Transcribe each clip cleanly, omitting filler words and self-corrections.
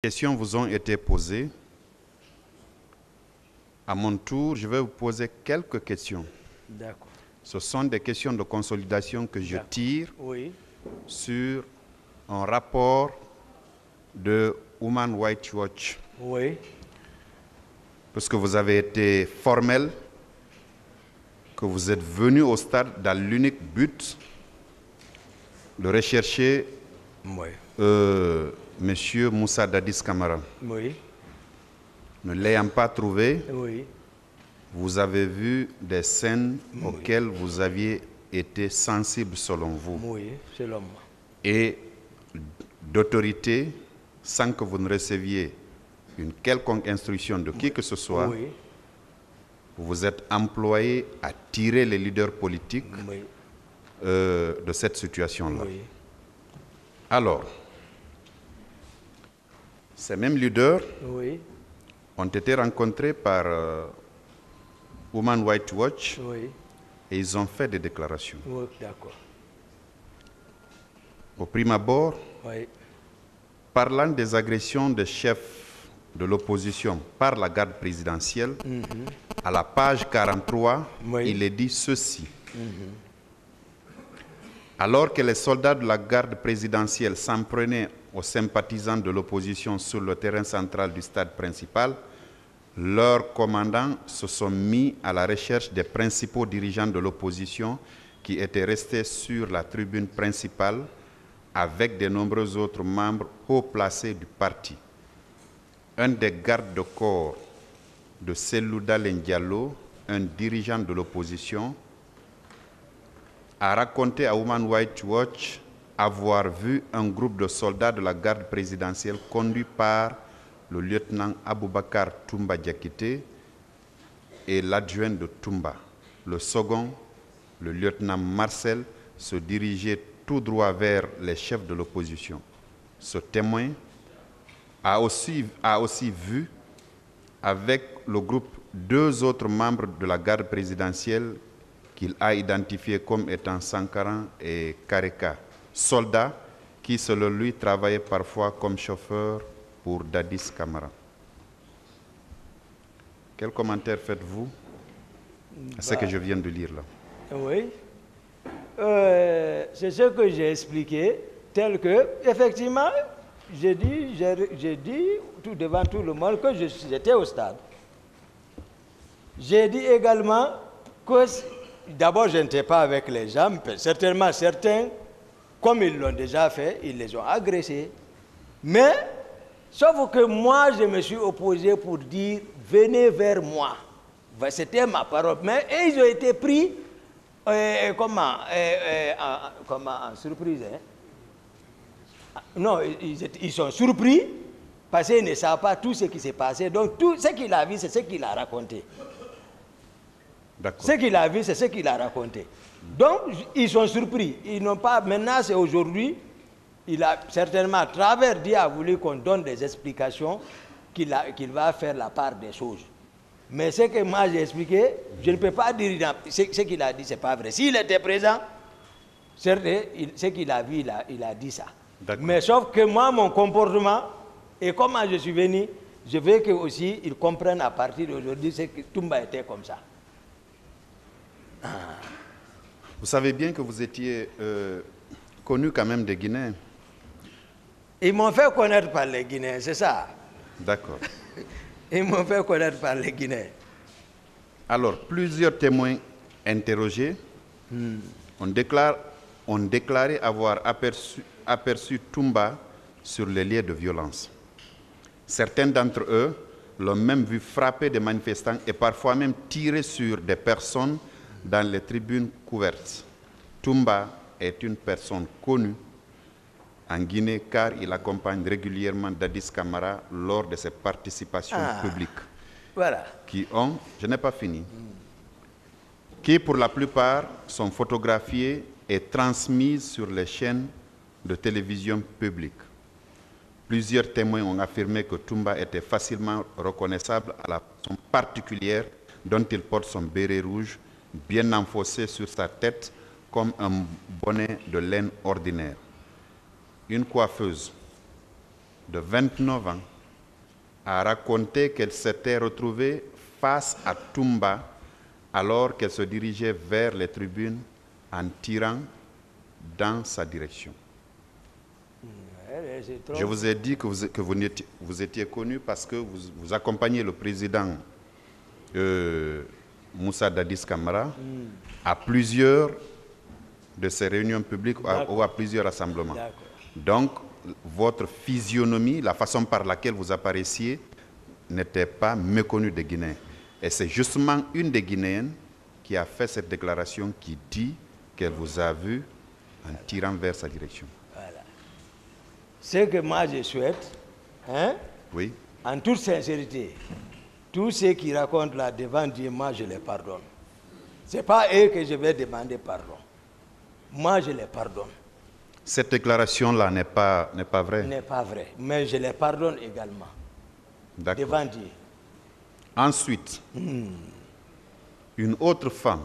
Questions vous ont été posées. À mon tour, je vais vous poser quelques questions. D'accord. Ce sont des questions de consolidation que je tire sur un rapport de Human Rights Watch. Oui. Parce que vous avez été formel, que vous êtes venu au stade dans l'unique but de rechercher Monsieur Moussa Dadis Camara. Oui. Ne l'ayant pas trouvé, Oui. vous avez vu des scènes auxquelles vous aviez été sensible selon vous. Oui, selon moi. Et d'autorité, sans que vous ne receviez une quelconque instruction de qui que ce soit, Oui. vous vous êtes employé à tirer les leaders politiques de cette situation-là. Oui. Alors, ces mêmes leaders ont été rencontrés par Human Rights Watch et ils ont fait des déclarations. Oui, d'accord. Au prime abord, parlant des agressions des chefs de l'opposition par la garde présidentielle, à la page 43, il est dit ceci. Alors que les soldats de la garde présidentielle s'en prenaient aux sympathisants de l'opposition sur le terrain central du stade principal, leurs commandants se sont mis à la recherche des principaux dirigeants de l'opposition qui étaient restés sur la tribune principale avec de nombreux autres membres haut placés du parti. Un des gardes de corps de Cellou Dalein Diallo, un dirigeant de l'opposition, a raconté à Human Rights Watch avoir vu un groupe de soldats de la garde présidentielle conduit par le lieutenant Aboubakar Toumba Diakité et l'adjoint de Toumba. Le second, le lieutenant Marcel, se dirigeait tout droit vers les chefs de l'opposition. Ce témoin a aussi vu avec le groupe deux autres membres de la garde présidentielle qu'il a identifiés comme étant Sankaran et Kareka, soldats qui, selon lui, travaillaient parfois comme chauffeurs pour Dadis Camara. Quel commentaire faites-vous à ce que je viens de lire là? Oui. C'est ce que j'ai expliqué, tel que, effectivement, j'ai dit tout devant tout le monde que j'étais au stade. J'ai dit également que, d'abord, je n'étais pas avec les gens, certainement certains, comme ils l'ont déjà fait, ils les ont agressés. Mais, sauf que moi, je me suis opposé pour dire, venez vers moi. C'était ma parole. Mais ils ont été pris, en surprise. Hein? Non, ils sont surpris parce qu'ils ne savent pas tout ce qui s'est passé. Donc, tout ce qu'il a vu, c'est ce qu'il a raconté. Ce qu'il a vu, c'est ce qu'il a raconté. Donc, ils sont surpris. Ils n'ont pas... Maintenant, c'est aujourd'hui, il a certainement, à travers Dieu, a voulu qu'on donne des explications, qu'il va faire la part des choses. Mais ce que moi j'ai expliqué, je ne peux pas dire... Ce qu'il a dit, ce n'est pas vrai. S'il était présent, ce qu'il a vu, il a dit ça. Mais sauf que moi, mon comportement, et comment je suis venu, je veux qu'ils aussi ils comprennent à partir d'aujourd'hui que Toumba était comme ça. Vous savez bien que vous étiez connu quand même des Guinéens. Ils m'ont fait connaître par les Guinéens, c'est ça? D'accord. Ils m'ont fait connaître par les Guinéens. Alors, plusieurs témoins interrogés ont déclaré avoir aperçu Toumba sur les lieux de violence. Certains d'entre eux l'ont même vu frapper des manifestants et parfois même tirer sur des personnes dans les tribunes couvertes. Toumba est une personne connue en Guinée car il accompagne régulièrement Dadis Camara lors de ses participations publiques. Voilà. Je n'ai pas fini, qui pour la plupart sont photographiées et transmises sur les chaînes de télévision publiques. Plusieurs témoins ont affirmé que Toumba était facilement reconnaissable à la façon particulière dont il porte son béret rouge bien enfoncé sur sa tête comme un bonnet de laine ordinaire. Une coiffeuse de 29 ans a raconté qu'elle s'était retrouvée face à Toumba alors qu'elle se dirigeait vers les tribunes en tirant dans sa direction. Je vous ai dit que vous étiez connu parce que vous accompagnez le président Moussa Dadis Camara à plusieurs de ses réunions publiques ou à plusieurs rassemblements. Donc, votre physionomie, la façon par laquelle vous apparaissiez, n'était pas méconnue des Guinéens. Et c'est justement une des Guinéennes qui a fait cette déclaration qui dit qu'elle vous a vu en tirant vers sa direction. Voilà. Ce que moi je souhaite, hein, oui, en toute sincérité, tous ceux qui racontent là devant Dieu, moi je les pardonne. Ce n'est pas eux que je vais demander pardon. Moi je les pardonne. Cette déclaration-là n'est pas vraie. N'est pas vrai, mais je les pardonne également. Devant Dieu. Ensuite, une autre femme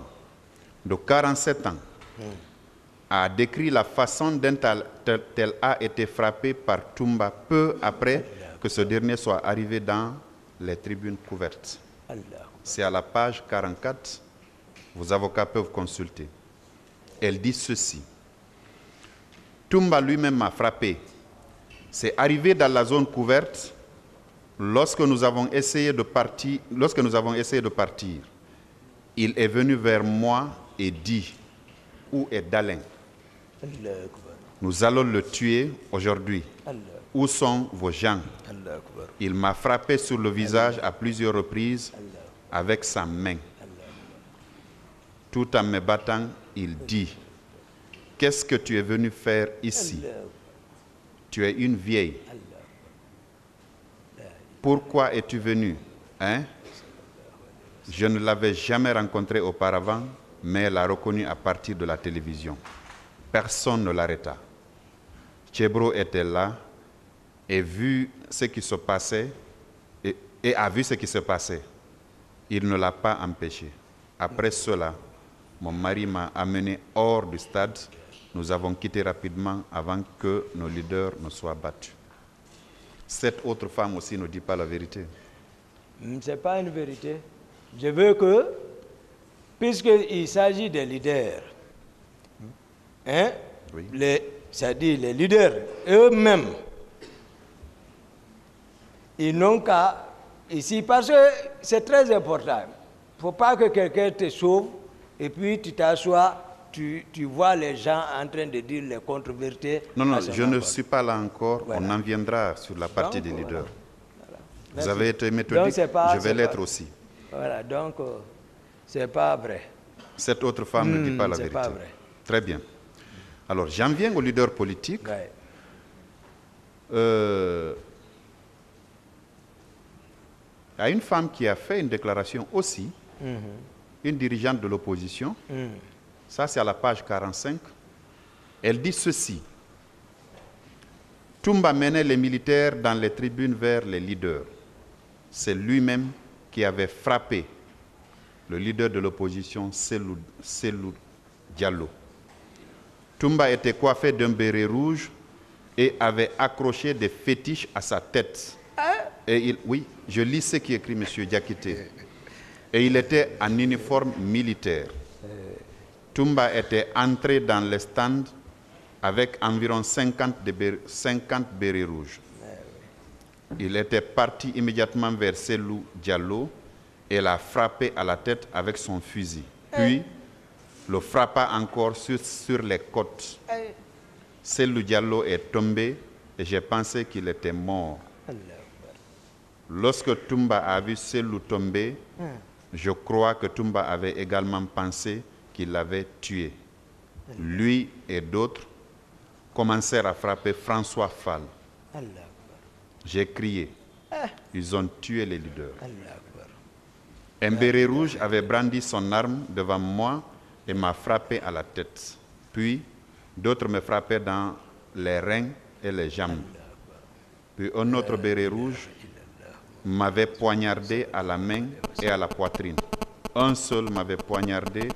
de 47 ans a décrit la façon dont elle a été frappée par Toumba peu après que ce dernier soit arrivé dans les tribunes couvertes. C'est à la page 44, vos avocats peuvent consulter. Elle dit ceci. Toumba lui-même m'a frappé. C'est arrivé dans la zone couverte lorsque nous avons essayé de partir. Il est venu vers moi et dit, où est Dalin? Nous allons le tuer aujourd'hui. Où sont vos gens? Il m'a frappé sur le visage à plusieurs reprises avec sa main. Tout en me battant, il dit, qu'est-ce que tu es venu faire ici? Tu es une vieille. Pourquoi es-tu venu? Hein? Je ne l'avais jamais rencontrée auparavant, mais elle l'a reconnue à partir de la télévision. Personne ne l'arrêta. Tchebro était là et vu ce qui se passait et a vu ce qui se passait. Il ne l'a pas empêché. Après cela, mon mari m'a amené hors du stade. Nous avons quitté rapidement avant que nos leaders ne soient battus. Cette autre femme aussi ne dit pas la vérité. Ce n'est pas une vérité. Je veux que, puisqu'il s'agit des leaders, hein, oui. c'est-à-dire les leaders eux-mêmes, ils n'ont qu'à, ici, parce que c'est très important. Il ne faut pas que quelqu'un te sauve et puis tu t'assois, tu vois les gens en train de dire les contre-vérités. Non, je ne suis pas là encore. Voilà. On en viendra sur la partie des leaders. Voilà. Vous avez été méthodique, je vais l'être aussi. Voilà, donc c'est pas vrai. Cette autre femme ne dit pas la vérité. Pas vrai. Très bien. Alors, j'en viens aux leaders politiques. Ouais. Il y a une femme qui a fait une déclaration aussi, une dirigeante de l'opposition. Ça, c'est à la page 45. Elle dit ceci. Toumba menait les militaires dans les tribunes vers les leaders. C'est lui-même qui avait frappé le leader de l'opposition, Cellou Diallo. Toumba était coiffé d'un béret rouge et avait accroché des fétiches à sa tête. Et oui, je lis ce qui écrit M. Diakité. Et il était en uniforme militaire. Toumba était entré dans le stand avec environ 50 bérets rouges. Il était parti immédiatement vers Cellou Diallo et l'a frappé à la tête avec son fusil. Puis, le frappa encore sur les côtes. Cellou Diallo est tombé et j'ai pensé qu'il était mort. Lorsque Toumba a vu Cellou tomber, je crois que Toumba avait également pensé qu'il l'avait tué. Lui et d'autres commencèrent à frapper François Fall. J'ai crié. Ils ont tué les leaders. Un béret rouge avait brandi son arme devant moi et m'a frappé à la tête. Puis, d'autres me frappaient dans les reins et les jambes. Puis un autre béret rouge m'avait poignardé à la main et à la poitrine. Un seul m'avait poignardé,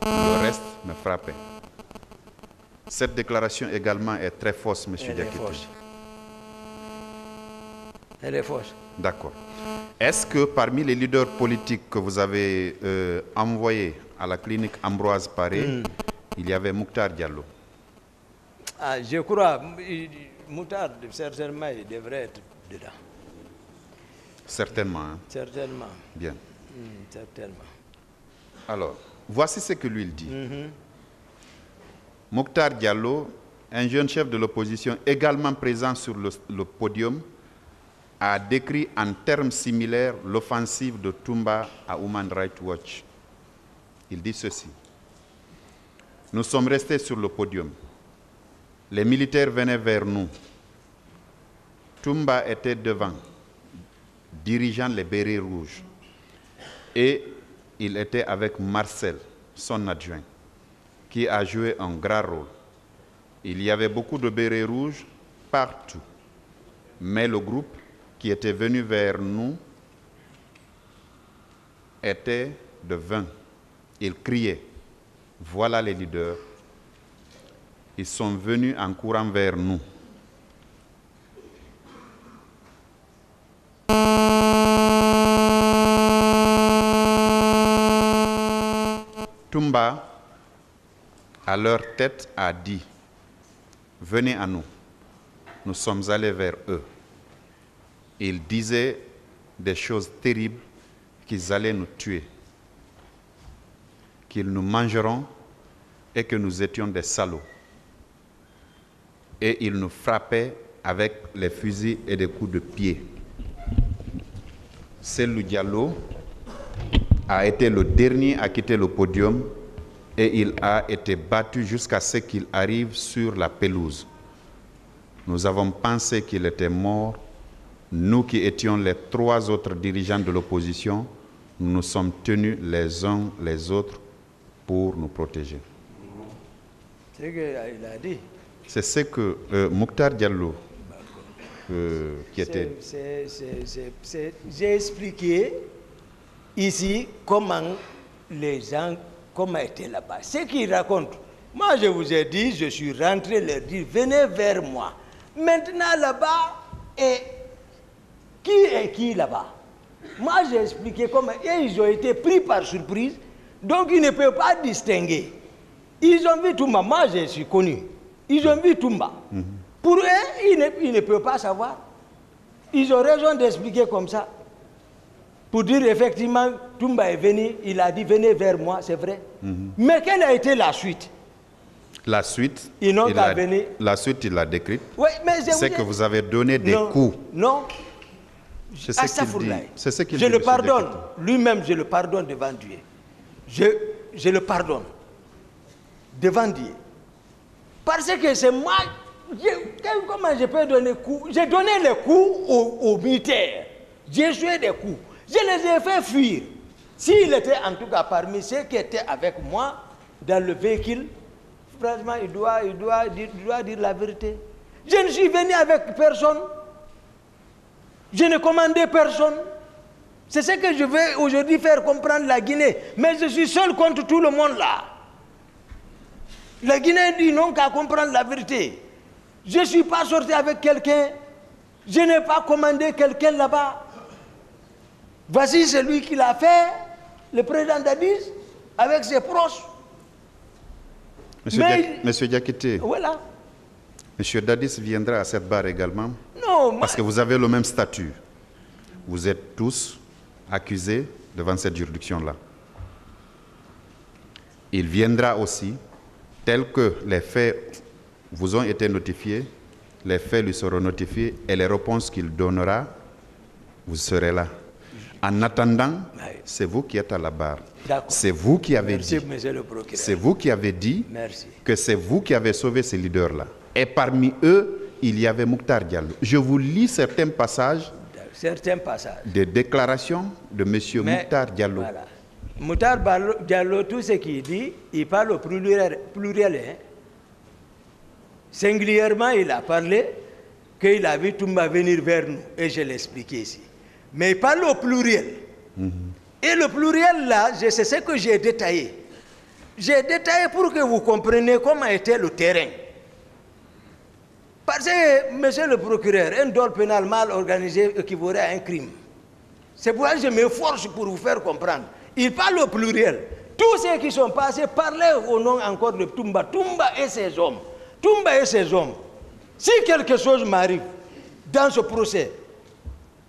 le reste me frappait. Cette déclaration également est très fausse, M. Diakité. Elle est fausse. D'accord. Est-ce que parmi les leaders politiques que vous avez envoyés à la clinique Ambroise Paré, il y avait Mokhtar Diallo? Ah, je crois, Mokhtar, certainement, il devrait être dedans. Certainement. Hein? Certainement. Bien. Certainement. Alors, voici ce que lui il dit. Mokhtar Diallo, un jeune chef de l'opposition également présent sur le podium, a décrit en termes similaires l'offensive de Toumba à Human Rights Watch. Il dit ceci. Nous sommes restés sur le podium. Les militaires venaient vers nous. Toumba était devant, dirigeant les bérets rouges. Et il était avec Marcel, son adjoint, qui a joué un grand rôle. Il y avait beaucoup de bérets rouges partout. Mais le groupe qui était venu vers nous était de 20. Ils criaient. Voilà les leaders. Ils sont venus en courant vers nous. Toumba, à leur tête, a dit, venez à nous. Nous sommes allés vers eux. Ils disaient des choses terribles, qu'ils allaient nous tuer, qu'ils nous mangeront et que nous étions des salauds. Et ils nous frappaient avec les fusils et des coups de pied. Cellou Diallo a été le dernier à quitter le podium et il a été battu jusqu'à ce qu'il arrive sur la pelouse. Nous avons pensé qu'il était mort. Nous qui étions les 3 autres dirigeants de l'opposition, nous nous sommes tenus les uns les autres pour nous protéger. C'est ce qu'il a dit. C'est ce que Mokhtar Diallo, qui était... J'ai expliqué ici comment les gens, comment étaient là-bas. Ce qu'ils racontent. Moi, je vous ai dit, je suis rentré leur dire, venez vers moi. Maintenant, là-bas, et qui est qui là-bas? Moi, j'ai expliqué comment. Et ils ont été pris par surprise. Donc, ils ne peuvent pas distinguer. Ils ont vu Toumba. Moi, je suis connu. Ils ont vu Toumba. Pour eux, ils ne peuvent pas savoir. Ils ont raison d'expliquer comme ça. Pour dire effectivement, Toumba est venu, il a dit venez vers moi, c'est vrai. Mais quelle a été la suite? La suite, ils n'ont qu'à venir. La suite, il l'a décrite. Oui, mais c'est que vous avez donné des coups. Non. C'est ce qu'il dit. C'est ce qu'il dit. Je le pardonne. Lui-même, je le pardonne devant Dieu. Je le pardonne devant Dieu. Parce que c'est moi. Comment je peux donner coups? J'ai donné les coups aux militaires. J'ai joué des coups. Je les ai fait fuir. S'il était en tout cas parmi ceux qui étaient avec moi dans le véhicule, franchement, il doit dire la vérité. Je ne suis venu avec personne. Je ne commandais personne. C'est ce que je veux aujourd'hui faire comprendre la Guinée. Mais je suis seul contre tout le monde là. La Guinée dit non qu'à comprendre la vérité. Je ne suis pas sorti avec quelqu'un. Je n'ai pas commandé quelqu'un là-bas. Voici celui qui l'a fait, le président Dadis, avec ses proches. Monsieur Diakité, voilà. Monsieur Dadis viendra à cette barre également? Non, parce que vous avez le même statut. Vous êtes tous accusés devant cette juridiction-là. Il viendra aussi, tel que les faits vous ont été notifiés, les faits lui seront notifiés et les réponses qu'il donnera, vous serez là. En attendant, c'est vous qui êtes à la barre. C'est vous qui avez dit. C'est vous qui avez dit que c'est vous qui avez sauvé ces leaders-là. Et parmi eux, il y avait Mokhtar Diallo. Je vous lis certains passages. Des déclarations de M. Mokhtar Diallo. Voilà. Mokhtar Diallo, tout ce qu'il dit, il parle au pluriel. Hein. Singulièrement, il a parlé qu'il a vu Toumba venir vers nous. Et je l'ai expliqué ici. Mais il parle au pluriel. Et le pluriel là, c'est ce que j'ai détaillé. J'ai détaillé pour que vous compreniez comment était le terrain. Parce que, monsieur le procureur, un dol pénal mal organisé équivaudrait à un crime. C'est pourquoi je m'efforce pour vous faire comprendre. Il parle au pluriel. Tous ceux qui sont passés parlaient au nom encore de Toumba. Toumba et ses hommes. Toumba et ses hommes. Si quelque chose m'arrive dans ce procès,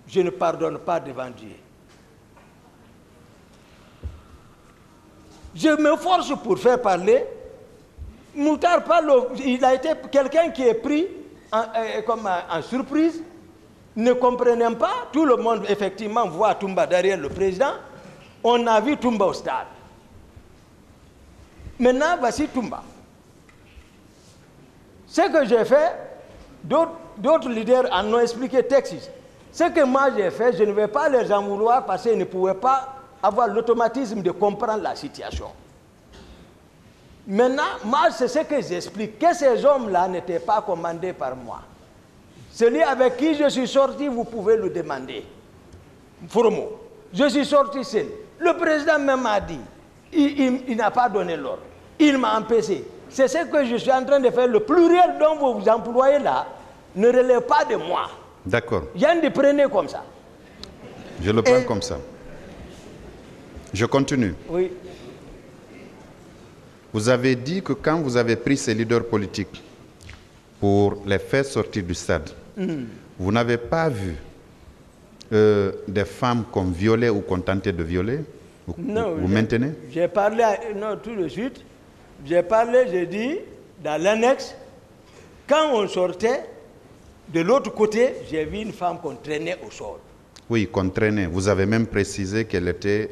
je ne pardonne pas devant Dieu. Je m'efforce pour faire parler. Moutar parle, il a été quelqu'un qui est pris en surprise, ne comprenant pas. Tout le monde, effectivement, voit Toumba derrière le président. On a vu Toumba au stade. Maintenant, voici Toumba. Ce que j'ai fait, d'autres leaders en ont expliqué texte. Ce que moi j'ai fait, je ne vais pas les en vouloir parce qu'ils ne pouvaient pas avoir l'automatisme de comprendre la situation. Maintenant, moi, c'est ce que j'explique, que ces hommes-là n'étaient pas commandés par moi. Celui avec qui je suis sorti, vous pouvez le demander. Foromo, je suis sorti seul. Le président même m'a dit, il n'a pas donné l'ordre. Il m'a empêché. C'est ce que je suis en train de faire. Le pluriel dont vous vous employez là ne relève pas de moi. D'accord. Yann de prenez comme ça. Je le prends comme ça. Je continue. Oui. Vous avez dit que quand vous avez pris ces leaders politiques pour les faire sortir du stade, vous n'avez pas vu des femmes qu'on violait ou qu'on tentait de violer? Vous maintenez? J'ai parlé, non, tout de suite. J'ai parlé, j'ai dit, dans l'annexe, quand on sortait, de l'autre côté, j'ai vu une femme qu'on traînait au sol. Oui, qu'on traînait. Vous avez même précisé qu'elle était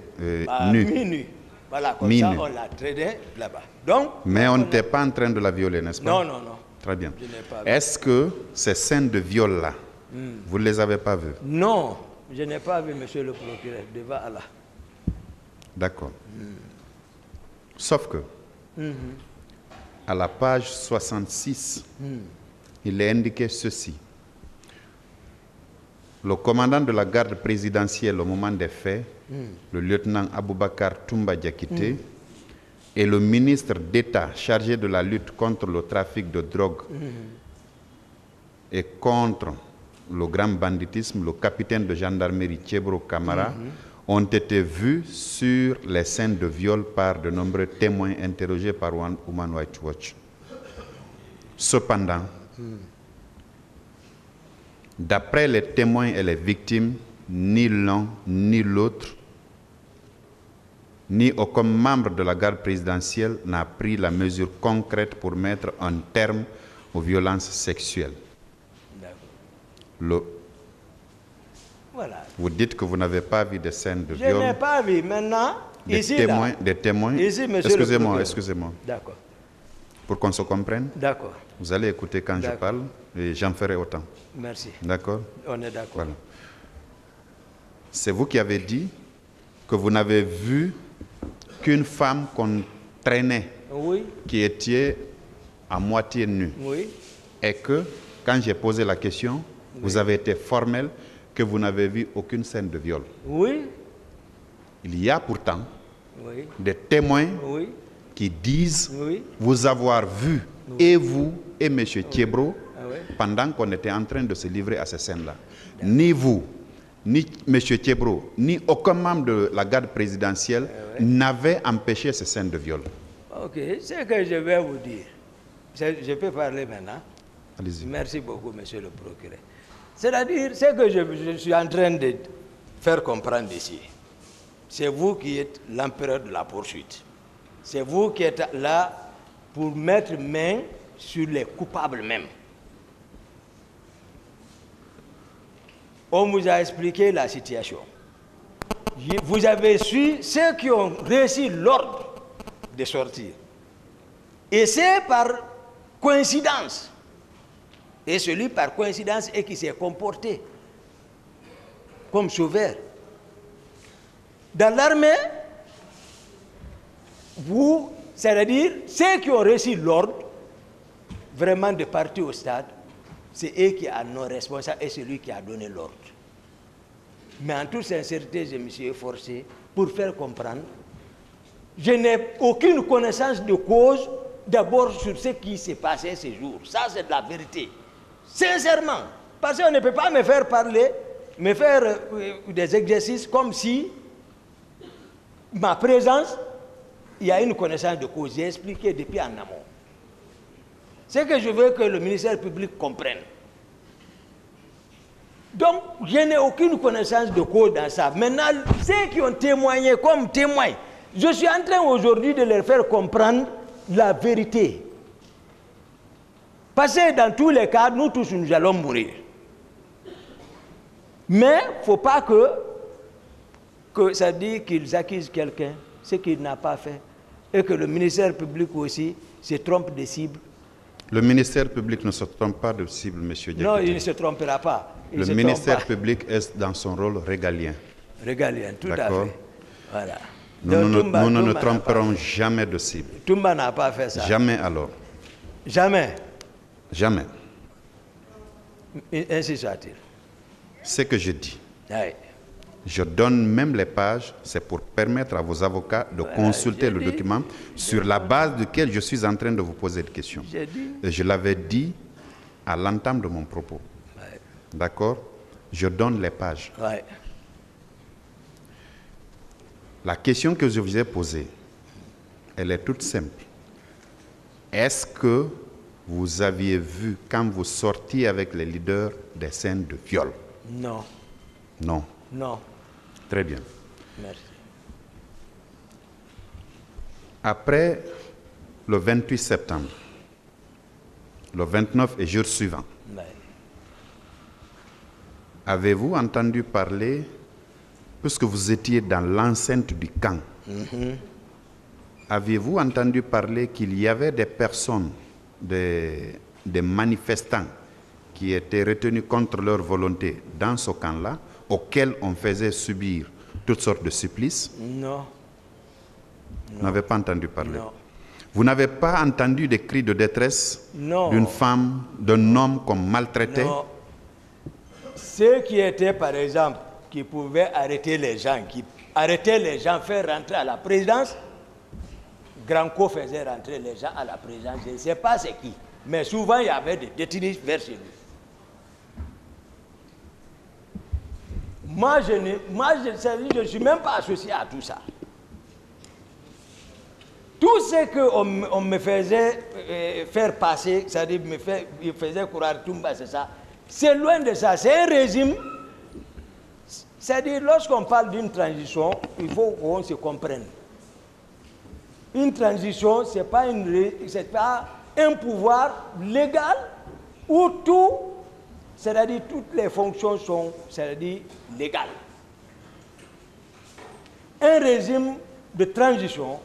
nue. Mi-nue. Voilà, comme ça, on la traînait là-bas. Donc, mais on n'était pas en train de la violer, n'est-ce pas? Non, non, non. Très bien. Je n'ai pas vu. Est-ce que ces scènes de viol-là, vous ne les avez pas vues? Non, je n'ai pas vu, monsieur le procureur, devant Allah. D'accord. Sauf que, à la page 66, il est indiqué ceci. Le commandant de la garde présidentielle au moment des faits, le lieutenant Aboubakar Toumba Diakité, et le ministre d'État chargé de la lutte contre le trafic de drogue et contre le grand banditisme, le capitaine de gendarmerie Thiebro Camara, ont été vus sur les scènes de viol par de nombreux témoins interrogés par Human Rights Watch. Cependant, d'après les témoins et les victimes, ni l'un ni l'autre, ni aucun membre de la garde présidentielle n'a pris la mesure concrète pour mettre un terme aux violences sexuelles. Voilà. Vous dites que vous n'avez pas vu des scènes de viol. Je n'ai pas vu. Maintenant, ici, des témoins. Ici, Excusez-moi. D'accord. Pour qu'on se comprenne. D'accord. Vous allez écouter quand je parle et j'en ferai autant. Merci. D'accord? On est d'accord. Voilà. C'est vous qui avez dit que vous n'avez vu qu'une femme qu'on traînait, qui était à moitié nue. Oui. Et que, quand j'ai posé la question, vous avez été formel que vous n'avez vu aucune scène de viol. Oui. Il y a pourtant des témoins qui disent vous avoir vu, et vous et M. Thiebro, pendant qu'on était en train de se livrer à ces scènes-là. Ni vous, ni M. Thiebro, ni aucun membre de la garde présidentielle n'avait empêché ces scènes de viol. Ok, ce que je vais vous dire, je peux parler maintenant. Allez-y. Merci beaucoup, monsieur le procureur. C'est-à-dire, ce que je suis en train de faire comprendre ici, c'est vous qui êtes l'empereur de la poursuite. C'est vous qui êtes là pour mettre main sur les coupables même. On vous a expliqué la situation. Vous avez su ceux qui ont réussi l'ordre de sortir. Et c'est par coïncidence. Et celui par coïncidence et qui s'est comporté comme sauveur. Dans l'armée, c'est-à-dire ceux qui ont reçu l'ordre vraiment de partir au stade, c'est eux qui en ont responsable et celui qui a donné l'ordre. Mais en toute sincérité, je me suis efforcé pour faire comprendre. Je n'ai aucune connaissance de cause d'abord sur ce qui s'est passé ces jours. Ça, c'est de la vérité. Sincèrement. Parce qu'on ne peut pas me faire parler, me faire des exercices comme si ma présence, il y a une connaissance de cause. J'ai expliqué depuis en amont. C'est que je veux que le ministère public comprenne. Donc, je n'ai aucune connaissance de cause dans ça. Maintenant, ceux qui ont témoigné comme témoins, je suis en train aujourd'hui de leur faire comprendre la vérité. Parce que dans tous les cas, nous tous, nous allons mourir. Mais il ne faut pas que ça dit qu'ils accusent quelqu'un, ce qu'il n'a pas fait, et que le ministère public aussi se trompe de cible. Le ministère public ne se trompe pas de cible, M. Diakité. Non, il ne se trompera pas. Le ministère public est dans son rôle régalien. Régalien, tout à fait. Voilà. Nous ne nous tromperons jamais de cible. Toumba n'a pas fait ça. Jamais alors. Jamais. Jamais. Ainsi soit-il. Ce que je dis. Oui. Je donne même les pages, c'est pour permettre à vos avocats de consulter le document sur la base duquel je suis en train de vous poser des questions. Et je l'avais dit à l'entame de mon propos. Ouais. D'accord? Je donne les pages. Ouais. La question que je vous ai posée, elle est toute simple. Est-ce que vous aviez vu, quand vous sortiez avec les leaders, des scènes de viol? Non. Non. Non. Très bien. Merci. Après le 28 septembre, le 29 et jour suivant, Ouais. avez-vous entendu parler, puisque vous étiez dans l'enceinte du camp, aviez-vous entendu parler qu'il y avait des personnes, des manifestants qui étaient retenus contre leur volonté dans ce camp-là, auxquels on faisait subir toutes sortes de supplices? Non. Vous n'avez pas entendu parler? Non. Vous n'avez pas entendu des cris de détresse d'une femme, d'un homme qu'on maltraitait? Non. Ceux qui étaient, par exemple, qui pouvaient arrêter les gens, faire rentrer à la présidence, Granco faisait rentrer les gens à la présidence, je ne sais pas c'est qui, mais souvent il y avait des détenus vers chez lui. Moi, je ne suis même pas associé à tout ça. Tout ce qu'on me faisait faire passer, c'est-à-dire il faisait courir Toumba, c'est ça. C'est loin de ça. C'est un régime. C'est-à-dire, lorsqu'on parle d'une transition, il faut qu'on se comprenne. Une transition, ce n'est pas un pouvoir légal où tout, c'est-à-dire toutes les fonctions sont, c'est-à-dire légales. Un régime de transition,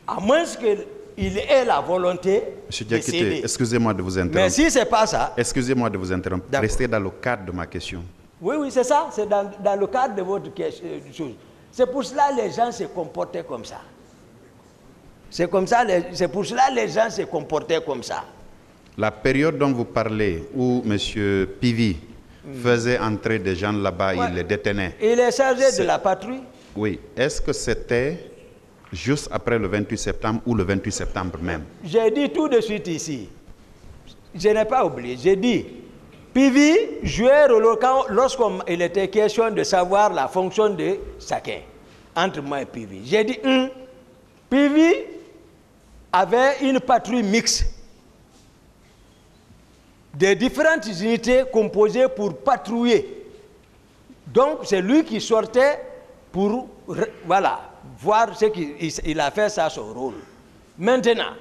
à moins qu'il ait la volonté. Monsieur Diakité, excusez-moi de vous interrompre. Mais si ce n'est pas ça. Excusez-moi de vous interrompre. Restez dans le cadre de ma question. Oui, c'est ça. C'est dans le cadre de votre question. C'est pour cela que les gens se comportaient comme ça. C'est pour cela que les gens se comportaient comme ça. La période dont vous parlez, où M. Pivi faisait entrer des gens là-bas, il les détenait. Il est chargé de la patrouille. Oui. Est-ce que c'était juste après le 28 septembre ou le 28 septembre même? J'ai dit tout de suite ici. Je n'ai pas oublié. J'ai dit, Pivi jouait lorsqu'il était question de savoir la fonction de chacun, entre moi et Pivi. J'ai dit, Pivi avait une patrouille mixte de différentes unités composées pour patrouiller. Donc, c'est lui qui sortait pour, voilà, voir ce qu'il a fait, ça, son rôle. Maintenant,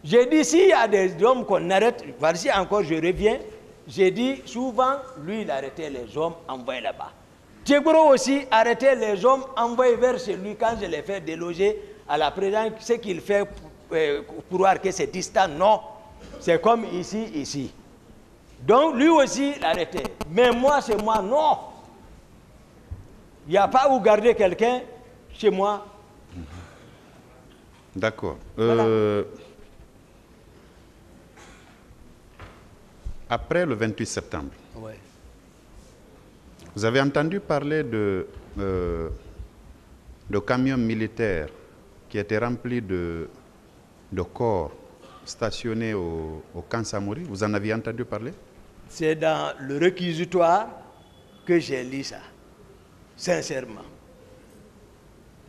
j'ai dit, s'il y a des hommes qu'on arrête, voici encore, je reviens, j'ai dit, souvent, lui, il arrêtait les hommes envoyés là-bas. Tchegoro aussi arrêtait les hommes envoyés vers chez lui quand je les fais déloger à la présidence, ce qu'il fait pour voir que c'est distant. Non, c'est comme ici. Donc, lui aussi, il arrêtait. Mais moi, c'est moi, non. Il n'y a pas où garder quelqu'un chez moi. D'accord. Voilà. Après le 28 septembre, Ouais. vous avez entendu parler de camions militaires qui étaient remplis de corps stationnés au camp Samori? Vous en aviez entendu parler? C'est dans le réquisitoire que j'ai lu ça, sincèrement.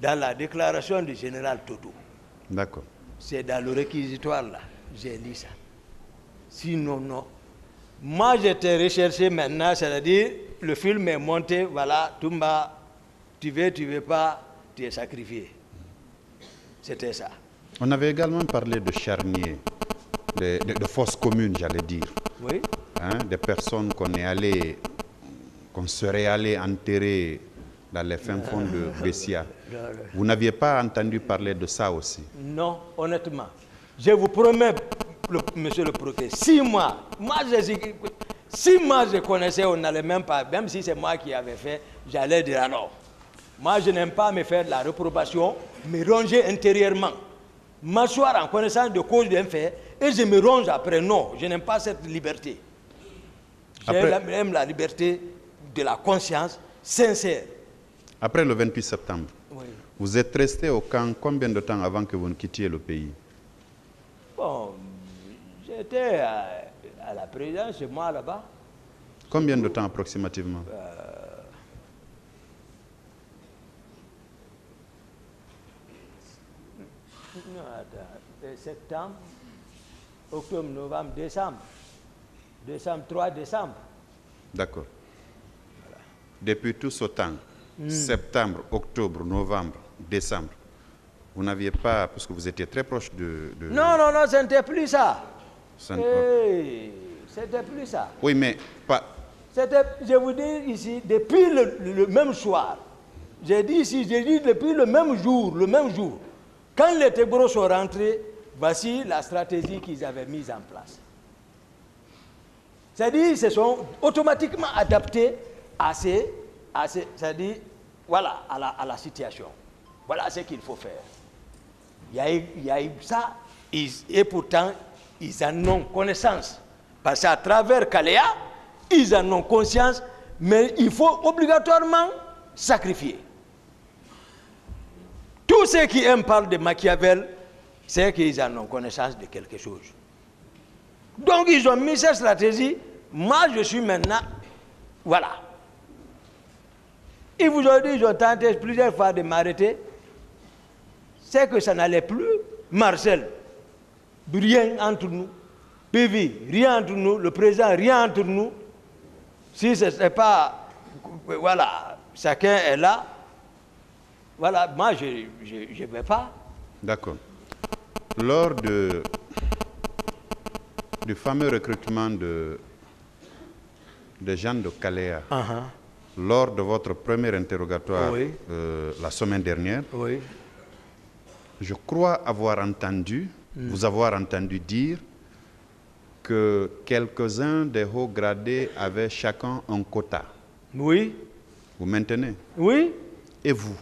Dans la déclaration du général Toto. D'accord. C'est dans le réquisitoire là, j'ai lu ça. Sinon, non. Moi, j'étais recherché maintenant, c'est-à-dire, le film est monté, voilà, Toumba, tu veux pas, tu es sacrifié. C'était ça. On avait également parlé de charniers, de fosses communes, j'allais dire. Oui. Hein, des personnes qu'on serait allé enterrer dans les fins fonds de Bessia. Vous n'aviez pas entendu parler de ça aussi? Non, honnêtement. Je vous promets, monsieur le procureur, 6 mois. Moi, 6 mois, je connaissais, on n'allait même pas, même si c'est moi qui avais fait, j'allais dire alors. Moi, je n'aime pas me faire de la réprobation, me ronger intérieurement. M'asseoir en connaissance de cause d'un fait, et je me ronge après. Non, je n'aime pas cette liberté. J'aime la liberté de la conscience sincère. Après le 28 septembre, oui. Vous êtes resté au camp combien de temps avant que vous ne quittiez le pays? Bon, j'étais à la présidence chez moi là-bas. Combien de temps approximativement? Septembre, octobre, novembre, décembre. 3 décembre. D'accord. Voilà. Depuis tout ce temps, septembre, octobre, novembre, décembre, vous n'aviez pas, parce que vous étiez très proche de... Non, ce n'était plus ça. C'était plus ça. Oui, mais pas... Je vous dis ici, depuis le même soir, j'ai dit depuis le même jour, quand les Tégros sont rentrés, voici la stratégie qu'ils avaient mise en place. C'est-à-dire, ils se sont automatiquement adaptés à la situation. Voilà ce qu'il faut faire. Il y a eu ça, et pourtant, ils en ont connaissance. Parce qu'à travers Kaléa, ils en ont conscience, mais il faut obligatoirement sacrifier. Tous ceux qui aiment parler de Machiavel, c'est qu'ils en ont connaissance de quelque chose. Donc ils ont mis cette stratégie. Moi, je suis maintenant... Voilà. Ils vous ont dit, ils ont tenté plusieurs fois de m'arrêter. C'est que ça n'allait plus. Marcel, rien entre nous. PV, rien entre nous. Le président, rien entre nous. Si ce n'est pas... Voilà, chacun est là. Voilà, moi, je ne vais pas. D'accord. Lors du fameux recrutement de Jean de Kaléa, lors de votre premier interrogatoire la semaine dernière, je crois avoir entendu, vous avoir entendu dire que quelques-uns des hauts gradés avaient chacun un quota. Oui. Vous maintenez? Oui. Et vous?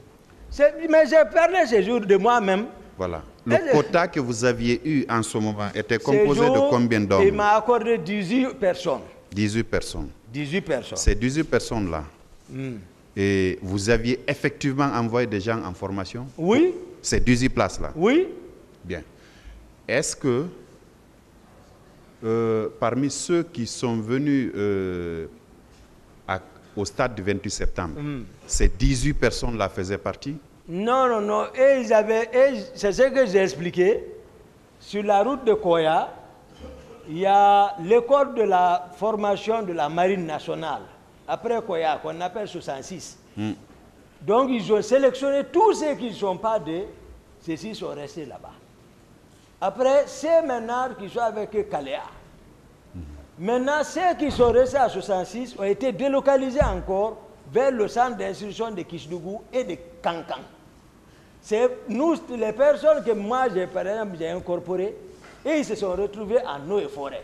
Mais j'ai parlé ce jour de moi-même. Voilà. Le quota que vous aviez eu en ce moment était composé de combien d'hommes? Il m'a accordé 18 personnes. 18 personnes. 18 personnes. Ces 18 personnes-là, et vous aviez effectivement envoyé des gens en formation? Oui. Ces 18 places-là? Oui. Bien. Est-ce que parmi ceux qui sont venus au stade du 28 septembre, ces 18 personnes-là faisaient partie? Non. Et c'est ce que j'ai expliqué. Sur la route de Koya, il y a l'école de la formation de la marine nationale. Après Koya, qu'on appelle 66. Donc, ils ont sélectionné tous ceux qui ne sont pas ceux-ci sont restés là-bas. Après, c'est maintenant qui sont avec Kaléa. Maintenant, ceux qui sont restés à 66 ont été délocalisés encore vers le centre d'instruction de Kisdougou et de Kankan. C'est nous, les personnes que moi, par exemple, j'ai incorporées, et ils se sont retrouvés en eau et forêt.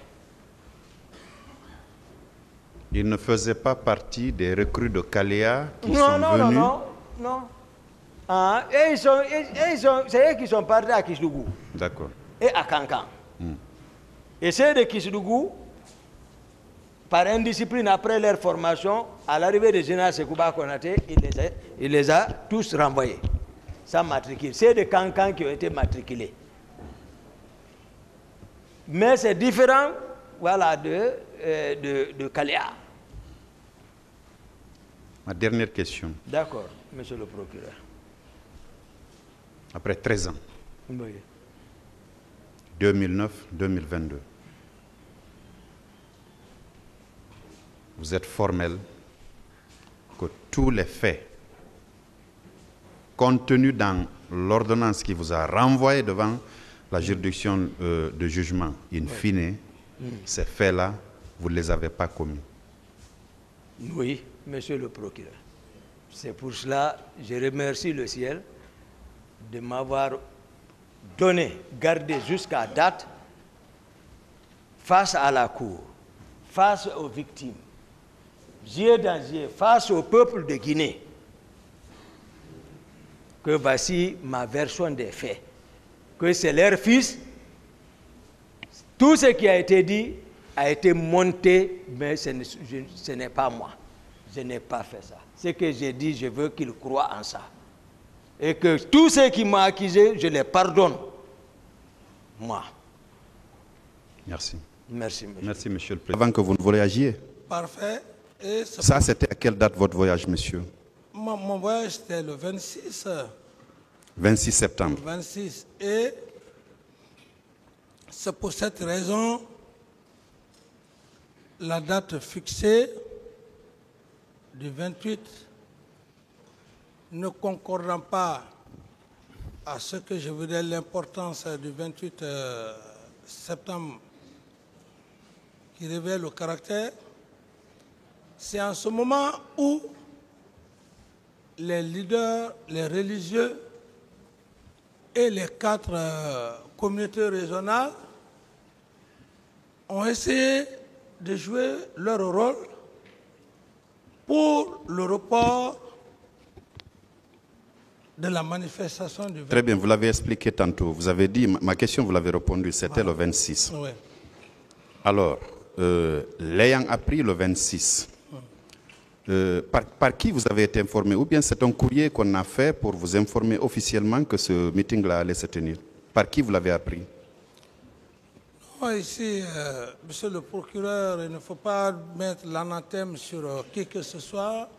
Ils ne faisaient pas partie des recrues de Kaléa qui sont venus? Non. Et c'est eux qui sont partis à Kisdougou. D'accord. Et à Kankan. Et ceux de Kisdougou, par indiscipline après leur formation, à l'arrivée de général Sekouba Konaté, il les a tous renvoyés. Sans matricule. C'est des Kankan qui ont été matriculés. Mais c'est différent. voilà, de Kaléa. Ma dernière question. D'accord, monsieur le procureur. Après 13 ans, Oui. 2009-2022, vous êtes formel que tous les faits contenus dans l'ordonnance qui vous a renvoyé devant la juridiction de jugement, in fine, ces faits-là, vous ne les avez pas commis. Oui, monsieur le procureur. C'est pour cela que je remercie le ciel de m'avoir donné, gardé jusqu'à date, face à la cour, face aux victimes, yeux dans yeux, face au peuple de Guinée, que voici ma version des faits, que c'est leur fils. Tout ce qui a été dit a été monté, mais ce n'est pas moi. Je n'ai pas fait ça. Ce que j'ai dit, je veux qu'ils croient en ça. Et que tous ceux qui m'ont accusé, je les pardonne. Moi. Merci. Merci, monsieur. Merci, monsieur le président. Avant que vous ne voyagiez. Parfait. Et ça, c'était à quelle date votre voyage, monsieur? Mon voyage, c'était le 26. 26 septembre. 26. Et c'est pour cette raison, la date fixée du 28 ne concordant pas à ce que je voudrais l'importance du 28 septembre qui révèle le caractère, c'est en ce moment où les leaders, les religieux et les 4 communautés régionales ont essayé de jouer leur rôle pour le report de la manifestation du 28. Très bien, vous l'avez expliqué tantôt. Vous avez dit, ma question, vous l'avez répondu, c'était le 26. Oui. Alors, l'ayant appris le 26, par qui vous avez été informé? Ou bien c'est un courrier qu'on a fait pour vous informer officiellement que ce meeting-là allait se tenir? Par qui vous l'avez appris? Non, ici, monsieur le procureur, il ne faut pas mettre l'anathème sur qui que ce soit.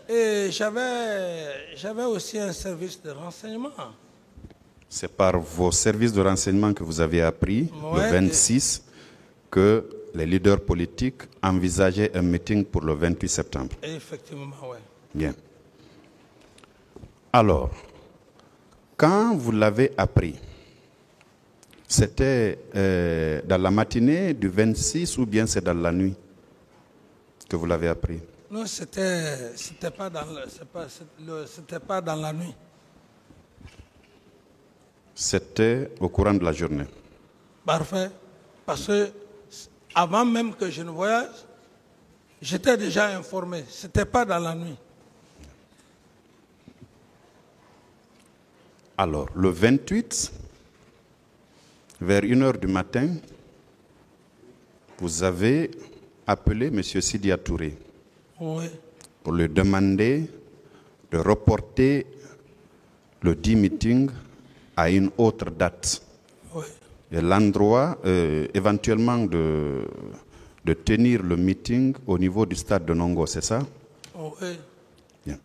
Et j'avais aussi un service de renseignement. C'est par vos services de renseignement que vous avez appris, le 26, que les leaders politiques envisageaient un meeting pour le 28 septembre. Effectivement, oui. Bien. Alors, quand vous l'avez appris, c'était dans la matinée du 26 ou bien c'est dans la nuit que vous l'avez appris? Non, c'était pas dans la nuit. C'était au courant de la journée. Parfait. Parce que avant même que je ne voyage, j'étais déjà informé. Ce n'était pas dans la nuit. Alors, le 28, vers 1h du matin, vous avez appelé M. Sidia Touré. Oui. Pour lui demander de reporter le dit meeting à une autre date. Oui. Et l'endroit, éventuellement, de tenir le meeting au niveau du stade de Nongo, c'est ça? Oui. Bien.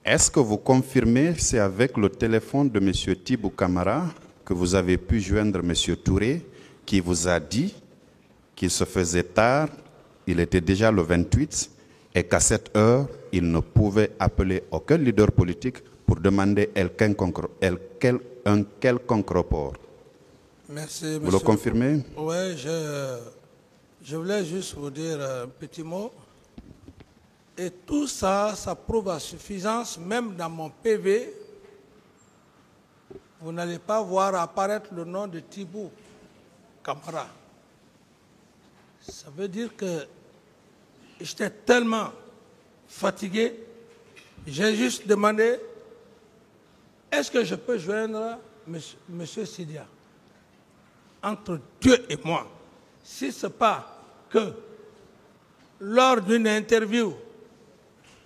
Est-ce que vous confirmez, c'est avec le téléphone de M. Thibou Camara que vous avez pu joindre M. Touré, qui vous a dit qu'il se faisait tard, il était déjà le 28, et qu'à cette heure, il ne pouvait appeler aucun leader politique pour demander un quelconque report? Merci, vous monsieur. Le confirmez? Oui, je voulais juste vous dire un petit mot. Et tout ça, ça prouve à suffisance, même dans mon PV, vous n'allez pas voir apparaître le nom de Thibou Camara. Ça veut dire que j'étais tellement fatigué, j'ai juste demandé, est-ce que je peux joindre M. Sidia? Entre Dieu et moi, si ce n'est pas que lors d'une interview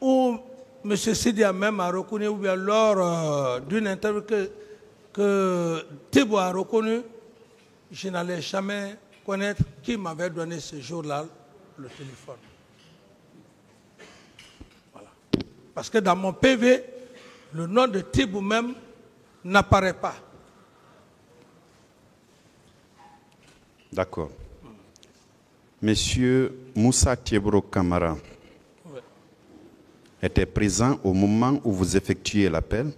où M. Sidia même a reconnu, ou bien lors d'une interview que Thibou a reconnu, je n'allais jamais connaître qui m'avait donné ce jour-là le téléphone. Voilà. Parce que dans mon PV, le nom de Tibou même n'apparaît pas. D'accord. Monsieur Moussa Thiebro Camara était présent au moment où vous effectuez l'appel?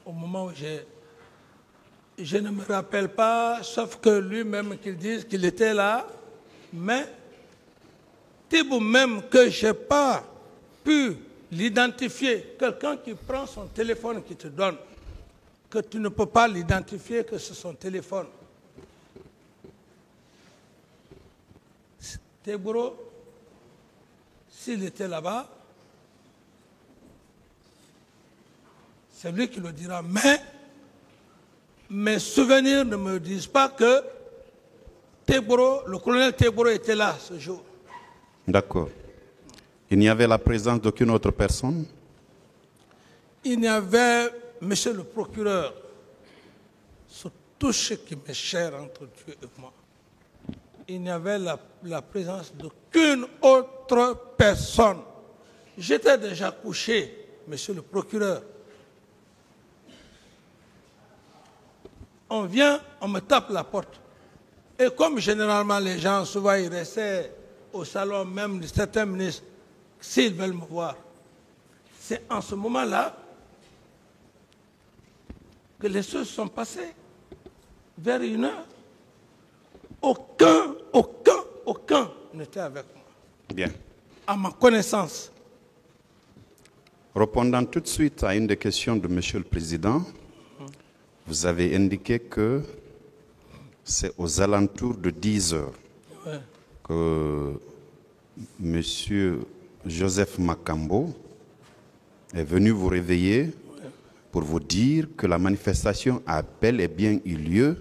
Au moment où je ne me rappelle pas, sauf que lui-même qu'il dise qu'il était là, mais Tibou même que je n'ai pas pu l'identifier, quelqu'un qui prend son téléphone qui te donne, que tu ne peux pas l'identifier que c'est son téléphone. Tibou, s'il était là-bas, c'est lui qui le dira, mais mes souvenirs ne me disent pas que le colonel Tebro était là ce jour. D'accord. Il n'y avait la présence d'aucune autre personne? Il n'y avait, monsieur le procureur, sur tout ce qui m'est cher entre Dieu et moi, il n'y avait la présence d'aucune autre personne. J'étais déjà couché, monsieur le procureur. On vient, on me tape la porte. Et comme généralement les gens, souvent ils restaient au salon, même de certains ministres, s'ils veulent me voir, c'est en ce moment-là que les choses sont passées. Vers 1 heure, aucun n'était avec moi. Bien. À ma connaissance. Répondant tout de suite à une des questions de Monsieur le Président, vous avez indiqué que c'est aux alentours de 10 heures que Monsieur Joseph Makambo est venu vous réveiller pour vous dire que la manifestation a bel et bien eu lieu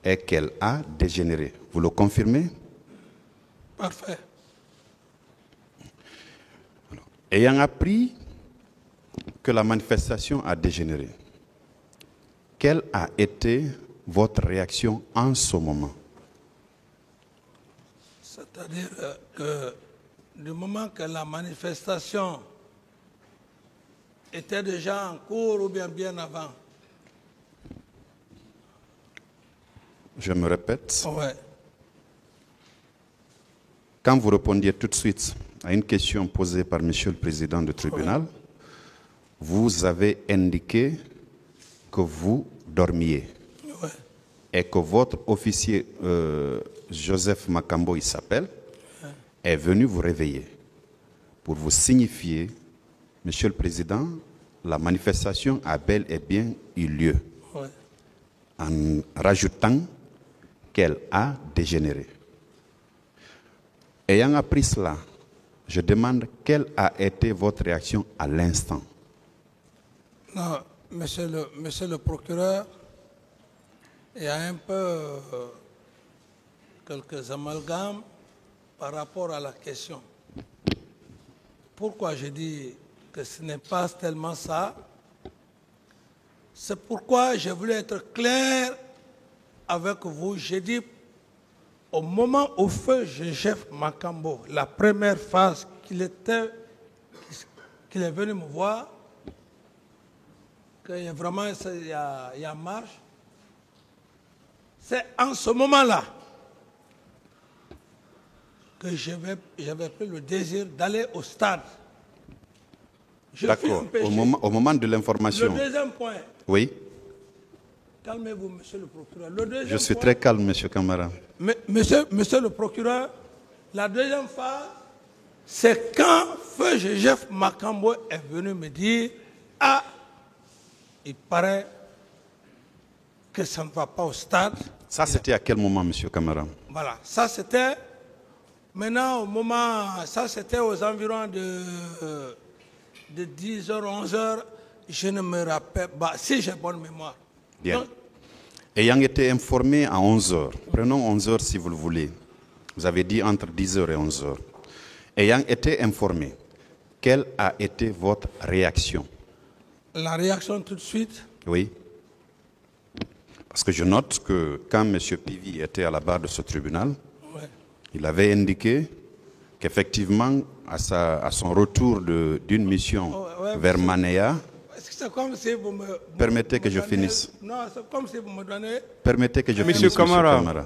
et qu'elle a dégénéré. Vous le confirmez? Parfait. Alors, ayant appris que la manifestation a dégénéré, quelle a été votre réaction en ce moment? C'est-à-dire que du moment que la manifestation était déjà en cours ou bien avant? Je me répète. Ouais. Quand vous répondiez tout de suite à une question posée par Monsieur le Président du tribunal, vous avez indiqué que vous dormiez et que votre officier Joseph Makambo, il s'appelle, est venu vous réveiller pour vous signifier, Monsieur le Président, la manifestation a bel et bien eu lieu, en rajoutant qu'elle a dégénéré. Ayant appris cela, je demande quelle a été votre réaction à l'instant. Non, monsieur le procureur, il y a un peu quelques amalgames par rapport à la question. Pourquoi je dis que ce n'est pas tellement ça? C'est pourquoi je voulais être clair avec vous. J'ai dit, au moment où feu Joseph Makambo, la première phase qu'il est venu me voir, qu'il y a vraiment il y a marche, c'est en ce moment-là que j'avais pris le désir d'aller au stade. D'accord. Au moment de l'information. Le deuxième point. Oui. Calmez-vous, monsieur le procureur. Je suis très calme, monsieur Camara. Monsieur le procureur, la deuxième phase, c'est quand feu Joseph Makambo est venu me dire « Ah, il paraît que ça ne va pas au stade. » Ça, c'était à quel moment, monsieur Camara? Voilà, ça c'était, maintenant au moment, ça c'était aux environs de 10h, 11h, je ne me rappelle pas, si j'ai bonne mémoire. Bien. Donc, ayant été informé à 11h, prenons 11h si vous le voulez, vous avez dit entre 10h et 11h, ayant été informé, quelle a été votre réaction? La réaction tout de suite? Oui. Parce que je note que quand M. Pivi était à la barre de ce tribunal, Ouais. il avait indiqué qu'effectivement, à son retour d'une mission vers Manéa, C'est comme si vous me... permettez que je finisse. Non, c'est comme si vous me donnez... Permettez que je Monsieur finisse, Camara.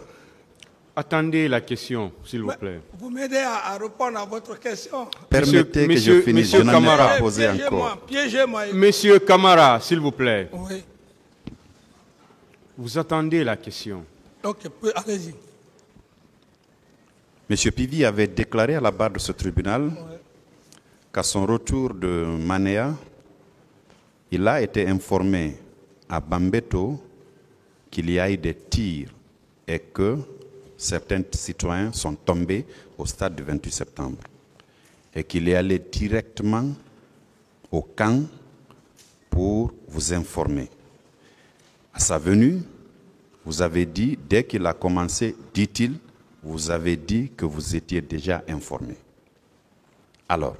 Attendez la question, s'il vous plaît. Vous m'aidez à répondre à votre question. Permettez que je finisse. Je n'en ai pas posé encore. Piégez-moi. Monsieur Camara, s'il vous plaît. Oui. Vous attendez la question. Ok, allez-y. M. Pivi avait déclaré à la barre de ce tribunal qu'à son retour de Manéa, il a été informé à Bambeto qu'il y a eu des tirs et que certains citoyens sont tombés au stade du 28 septembre et qu'il est allé directement au camp pour vous informer. À sa venue, vous avez dit, dès qu'il a commencé, dit-il, vous avez dit que vous étiez déjà informé. Alors,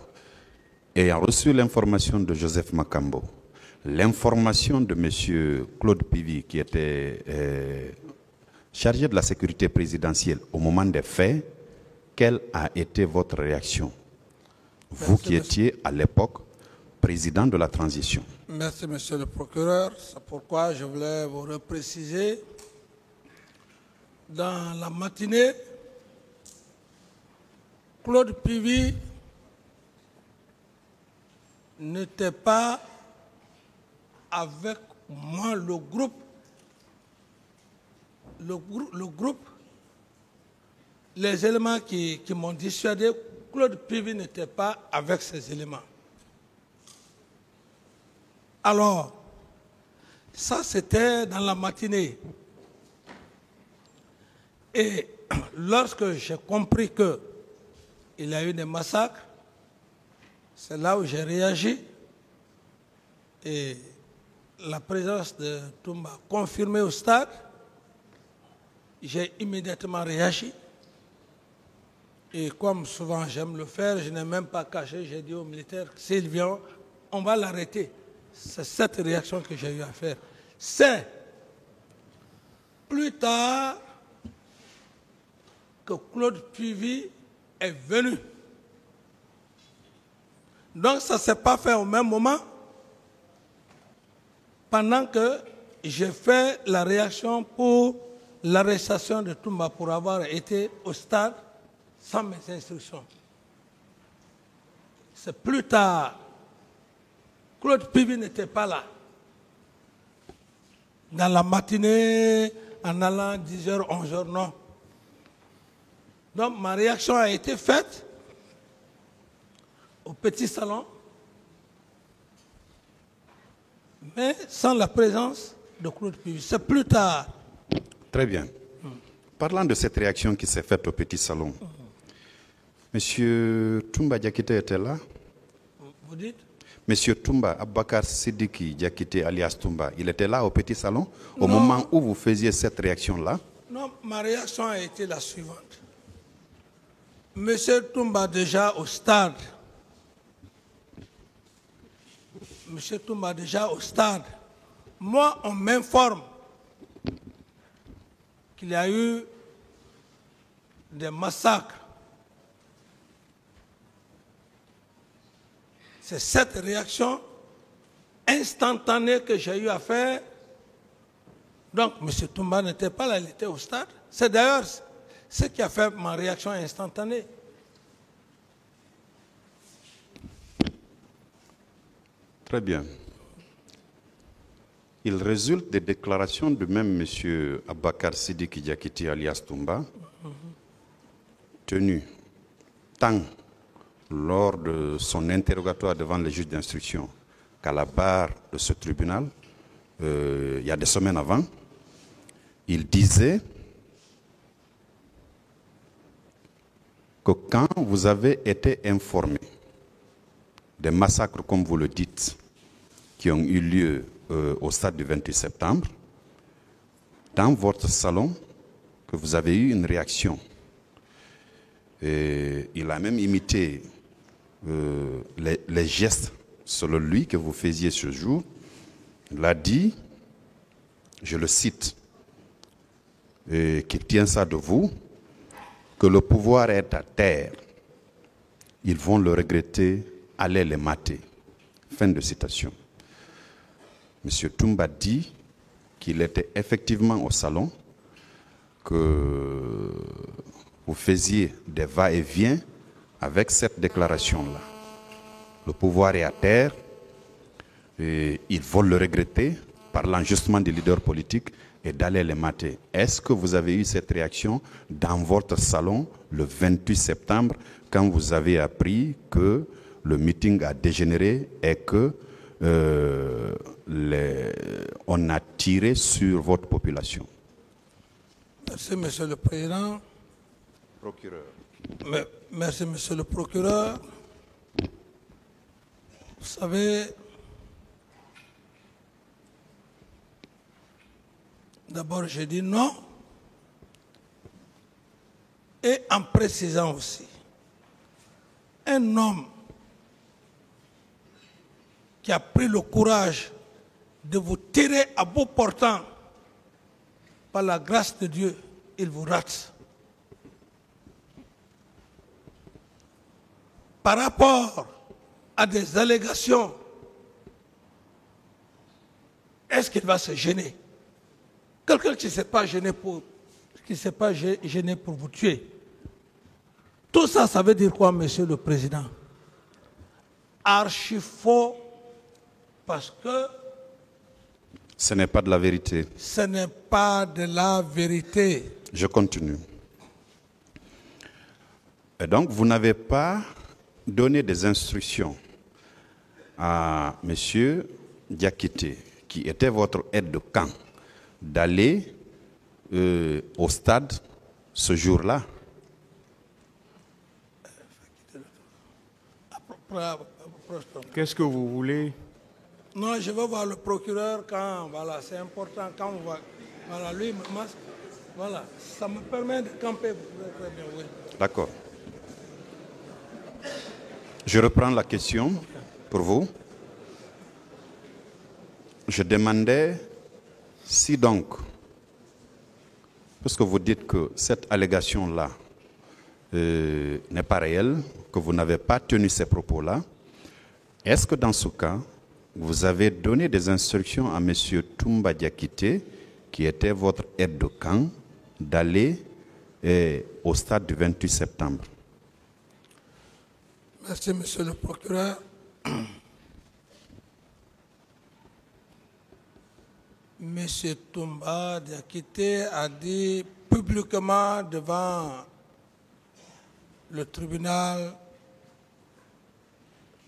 ayant reçu l'information de Joseph Makambo, l'information de M. Claude Pivi, qui était chargé de la sécurité présidentielle au moment des faits, quelle a été votre réaction? Vous qui étiez à l'époque président de la transition. Merci, monsieur le procureur. C'est pourquoi je voulais vous repréciser. Dans la matinée, Claude Pivi n'était pas avec moi, le groupe, les éléments qui m'ont dissuadé, Claude Pivi n'était pas avec ces éléments. Alors, ça c'était dans la matinée. Et lorsque j'ai compris qu'il y a eu des massacres, c'est là où j'ai réagi. Et la présence de Toumba confirmée au stade, j'ai immédiatement réagi. Et comme souvent j'aime le faire, je n'ai même pas caché, j'ai dit aux militaires, s'ils viennent, on va l'arrêter. C'est cette réaction que j'ai eu à faire. C'est plus tard que Claude Pivi est venu. Donc ça ne s'est pas fait au même moment, pendant que j'ai fait la réaction pour l'arrestation de Toumba pour avoir été au stade sans mes instructions. C'est plus tard. Claude Pivi n'était pas là. Dans la matinée, en allant 10h, 11h, non. Donc ma réaction a été faite au petit salon, mais sans la présence de Claude Pivi. C'est plus tard. Très bien. Parlant de cette réaction qui s'est faite au petit salon, Monsieur Toumba Diakité était là? Vous dites? Monsieur Toumba Abakar Sidiki Diakité alias Toumba, il était là au petit salon au moment où vous faisiez cette réaction-là? Non, ma réaction a été la suivante. Monsieur Toumba déjà au stade. Monsieur Toumba déjà au stade. Moi, on m'informe qu'il y a eu des massacres. C'est cette réaction instantanée que j'ai eu à faire. Donc, M. Toumba n'était pas là, il était au stade. C'est d'ailleurs ce qui a fait ma réaction instantanée. Très bien. Il résulte des déclarations de même M. Abakar Sidiki Diakité alias Toumba, tenues tant lors de son interrogatoire devant les juges d'instruction qu'à la barre de ce tribunal, il y a des semaines avant, il disait que quand vous avez été informé des massacres, comme vous le dites, qui ont eu lieu au stade du 28 septembre, dans votre salon, que vous avez eu une réaction. Et il a même imité les gestes, selon lui, que vous faisiez ce jour. Il a dit, je le cite, qui tient ça de vous, que le pouvoir est à terre. Ils vont le regretter, allez les mater. Fin de citation. Monsieur Toumba dit qu'il était effectivement au salon, que vous faisiez des va-et-vient avec cette déclaration-là. Le pouvoir est à terre, et ils vont le regretter, parlant justement des leaders politiques, et d'aller les mater. Est-ce que vous avez eu cette réaction dans votre salon le 28 septembre, quand vous avez appris que le meeting a dégénéré et que on a tiré sur votre population? Merci, Monsieur le Président. Procureur. Merci, Monsieur le Procureur. Vous savez, d'abord, j'ai dit non, et en précisant aussi, un homme qui a pris le courage de vous tirer à bout portant, par la grâce de Dieu, il vous rate. Par rapport à des allégations, est-ce qu'il va se gêner? Quelqu'un qui ne s'est pas gêné pour vous tuer. Tout ça, ça veut dire quoi, Monsieur le Président? Archi faux, parce que ce n'est pas de la vérité. Ce n'est pas de la vérité. Je continue. Et donc, vous n'avez pas donné des instructions à M. Diakité, qui était votre aide de camp, d'aller au stade ce jour-là? Qu'est-ce que vous voulez? Non, je vais voir le procureur quand, voilà, c'est important, quand on va, voilà, lui, voilà, ça me permet de camper très bien, oui. D'accord. Je reprends la question pour vous. Je demandais si donc, parce que vous dites que cette allégation-là n'est pas réelle, que vous n'avez pas tenu ces propos-là, est-ce que dans ce cas, vous avez donné des instructions à M. Toumba Diakité, qui était votre aide de camp, d'aller au stade du 28 septembre? Merci, Monsieur le procureur. M. Toumba Diakité a dit publiquement devant le tribunal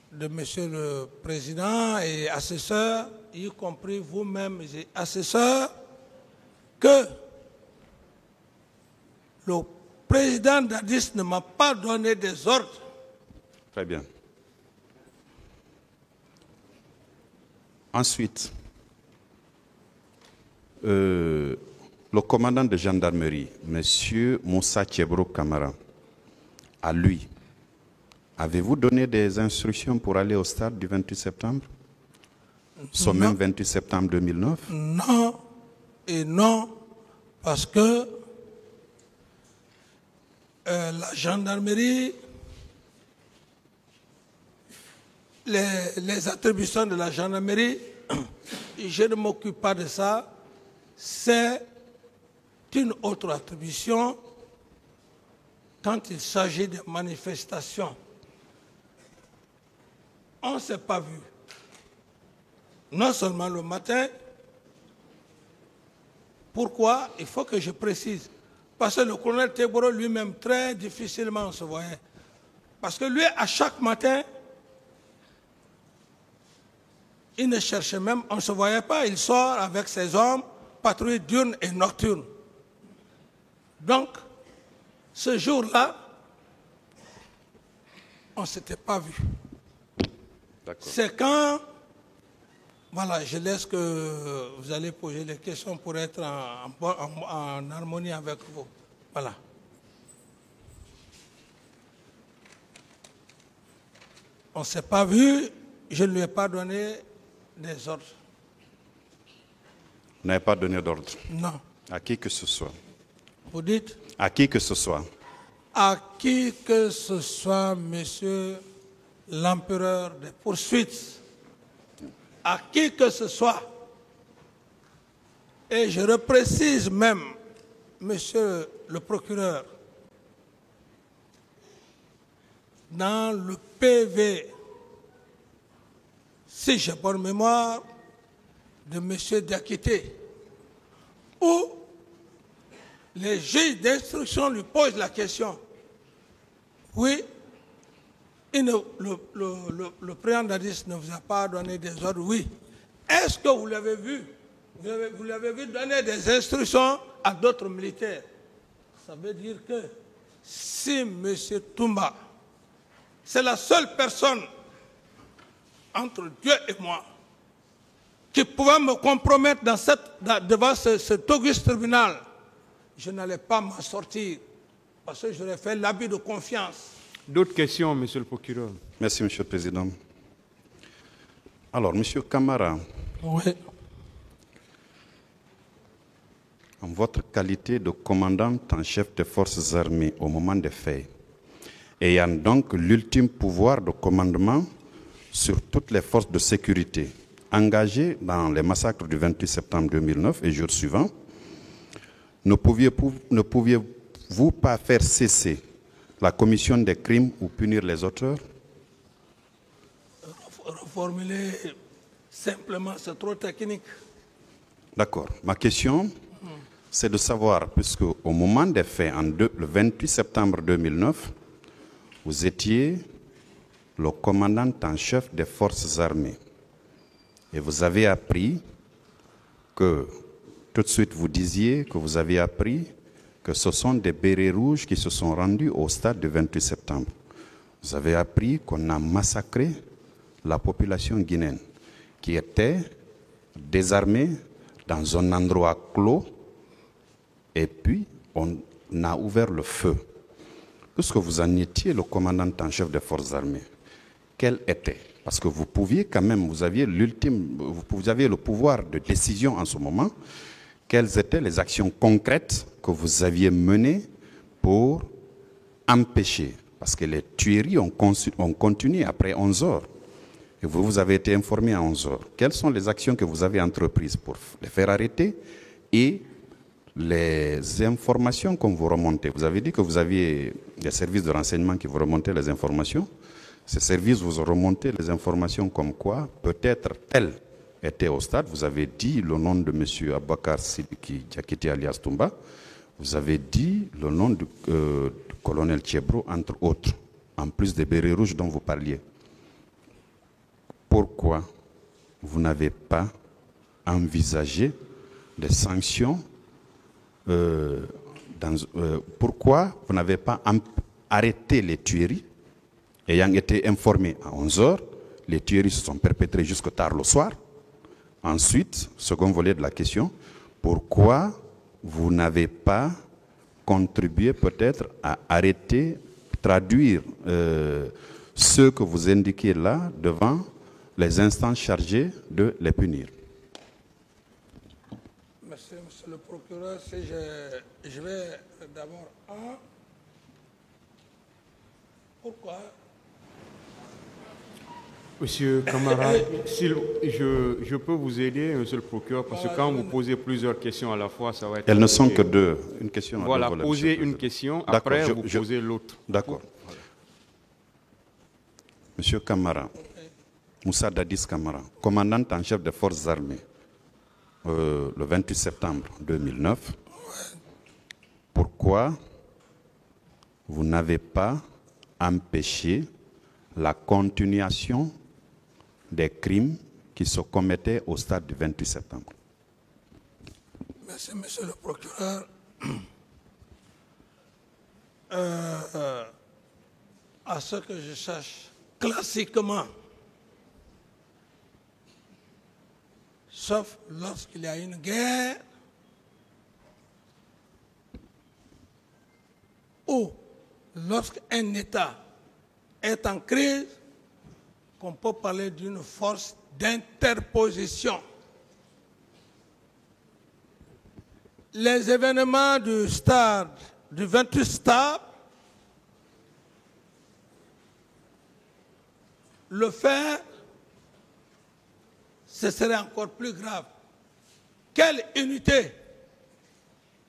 de Monsieur le Président et assesseurs, y compris vous-même, assesseurs, que le président Dadis ne m'a pas donné des ordres. Très bien. Ensuite, le commandant de gendarmerie, M. Moussa Tchebro Kamara, à lui, avez-vous donné des instructions pour aller au stade du 28 septembre? Ce même 28 septembre 2009? Non et non, parce que la gendarmerie, les attributions de la gendarmerie, je ne m'occupe pas de ça, c'est une autre attribution quand il s'agit de manifestations. On ne s'est pas vu. Non seulement le matin. Pourquoi? Il faut que je précise. Parce que le colonel Teboro lui-même, très difficilement, on se voyait. Parce que lui, à chaque matin, il ne cherchait même, on ne se voyait pas. Il sort avec ses hommes, patrouille diurne et nocturne. Donc, ce jour-là, on ne s'était pas vu. C'est quand, voilà, je laisse que vous allez poser les questions pour être en harmonie avec vous. Voilà. On ne s'est pas vu, je ne lui ai pas donné des ordres. Vous n'avez pas donné d'ordre? Non. À qui que ce soit? Vous dites? À qui que ce soit. À qui que ce soit, monsieur l'empereur des poursuites, à qui que ce soit, et je reprécise même, monsieur le procureur, dans le PV, si j'ai bonne mémoire, de monsieur Diakité, où les juges d'instruction lui posent la question. Oui, le président Dadis ne vous a pas donné des ordres, oui. Est-ce que vous l'avez vu? Vous l'avez vu donner des instructions à d'autres militaires? Ça veut dire que si M. Toumba, c'est la seule personne entre Dieu et moi qui pouvait me compromettre devant cet auguste tribunal, je n'allais pas m'en sortir parce que j'aurais fait l'abus de confiance. D'autres questions, monsieur le procureur? Merci, monsieur le président. Alors, monsieur Camara, Oui. en votre qualité de commandant en chef des forces armées au moment des faits, ayant donc l'ultime pouvoir de commandement sur toutes les forces de sécurité engagées dans les massacres du 28 septembre 2009 et jours suivants, ne pouviez-vous pas faire cesser la commission des crimes ou punir les auteurs? Reformuler simplement, c'est trop technique. D'accord. Ma question, c'est de savoir, puisque au moment des faits, le 28 septembre 2009, vous étiez le commandant en chef des forces armées. Et vous avez appris que, tout de suite vous disiez que vous avez appris que ce sont des bérets rouges qui se sont rendus au stade du 28 septembre. Vous avez appris qu'on a massacré la population guinéenne qui était désarmée dans un endroit clos et puis on a ouvert le feu. Puisque vous en étiez le commandant en chef des forces armées, quel était? Parce que vous pouviez quand même, vous aviez le pouvoir de décision en ce moment. Quelles étaient les actions concrètes que vous aviez menées pour empêcher? Parce que les tueries ont continué après 11 heures. Et vous avez été informé à 11 heures. Quelles sont les actions que vous avez entreprises pour les faire arrêter et les informations qu'on vous remontait? Vous avez dit que vous aviez des services de renseignement qui vous remontaient les informations. Ces services vous ont remonté les informations comme quoi peut-être tel était au stade. Vous avez dit le nom de M. Abakar Sidiki Diakité alias Toumba. Vous avez dit le nom du colonel Tchebro, entre autres, en plus des bérets rouges dont vous parliez. Pourquoi vous n'avez pas envisagé des sanctions pourquoi vous n'avez pas arrêté les tueries? Ayant été informé à 11 heures, les tueries se sont perpétrées jusqu'au tard le soir. Ensuite, second volet de la question, pourquoi vous n'avez pas contribué peut-être à arrêter, traduire ce que vous indiquez là devant les instances chargées de les punir? Monsieur le procureur, si je vais d'abord pourquoi? Monsieur Camara, je peux vous aider, monsieur le procureur, parce que quand vous posez plusieurs questions à la fois, ça va être... Elles ne sont que deux. Une question. Voilà, posez une question, après vous posez l'autre. D'accord. Monsieur Camara, Moussa Dadis Camara, commandant en chef des forces armées, le 28 septembre 2009, pourquoi vous n'avez pas empêché la continuation des crimes qui se commettaient au stade du 28 septembre? Merci, monsieur le procureur. À ce que je sache, classiquement, sauf lorsqu'il y a une guerre ou lorsqu'un État est en crise, qu'on peut parler d'une force d'interposition. les événements du stade, du 28 stade, le faire, ce serait encore plus grave. Quelle unité